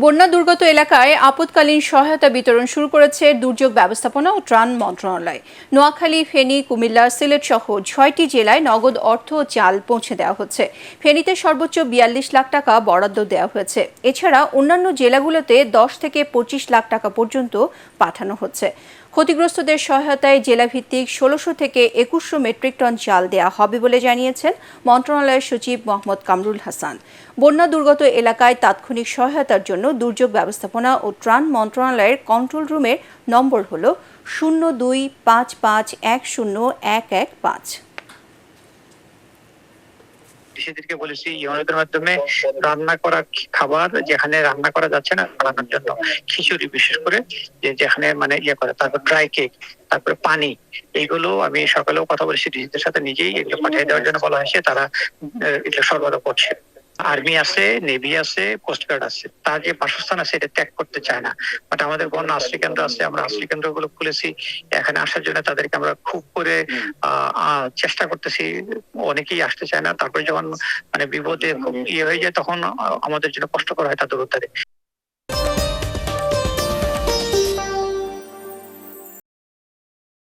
বন্যা দুর্গত এলাকায় আপৎকালীন সহায়তা বিতরণ শুরু করেছে দুর্যোগ ব্যবস্থাপনা ও ত্রাণ মন্ত্রণালয়। নোয়াখালী, ফেনী, কুমিল্লা, সিলেট সহ 6টি জেলায় নগদ অর্থ ও চাল পৌঁছে দেওয়া হচ্ছে। ফেনীতে সর্বোচ্চ 42 লাখ টাকা বরাদ্দ দেওয়া হয়েছে। এছাড়া অন্যান্য জেলাগুলোতে 10 থেকে 25 লাখ টাকা পর্যন্ত পাঠানো হচ্ছে। ক্ষতিগ্রস্তদের সহায়তায় জেলাভিত্তিক 1600 থেকে 2100 মেট্রিক টন চাল দেওয়া হবে বলে জানিয়েছেন মন্ত্রণালয়ের সচিব মোহাম্মদ কামরুল হাসান। বন্যা দুর্গত এলাকায় তাৎক্ষণিক সহায়তার জন্য দুর্যোগ ব্যবস্থাপনা ও ত্রাণ মন্ত্রণালয়ের কন্ট্রোল রুমের নম্বর হল 0255101115। কৃষিদেরকে বলেছি ইউনিটের মাধ্যমে রান্না করা খাবার যেখানে রান্না করা যাচ্ছে না বানানোর জন্য খিচুড়ি বিশেষ করে যেখানে মানে করে, তারপর ড্রাই কেক, তারপরে পানি, এইগুলো আমি সকালেও কথা বলেছি ডিজিদের সাথে, নিজেই এগুলো পাঠিয়ে দেওয়ার জন্য বলা হয়েছে। তারা এগুলো সরবরাহ করছে। আর্মি আছে, নেভি আছে, কোস্টগার্ড আছে, তার যে বাসস্থান আছে এটা ত্যাগ করতে চায় না। বাট আমাদের বন্যা আশ্রয় কেন্দ্র আছে, আমরা আশ্রয় কেন্দ্র গুলো খুলেছি। এখানে আসার জন্য তাদেরকে আমরা খুব করে চেষ্টা করতেছি। অনেকেই আসতে চায় না। তারপরে যখন মানে বিপদে খুব হয়ে যায় তখন আমাদের জন্য কষ্টকর হয় তাদের উদ্ধারে।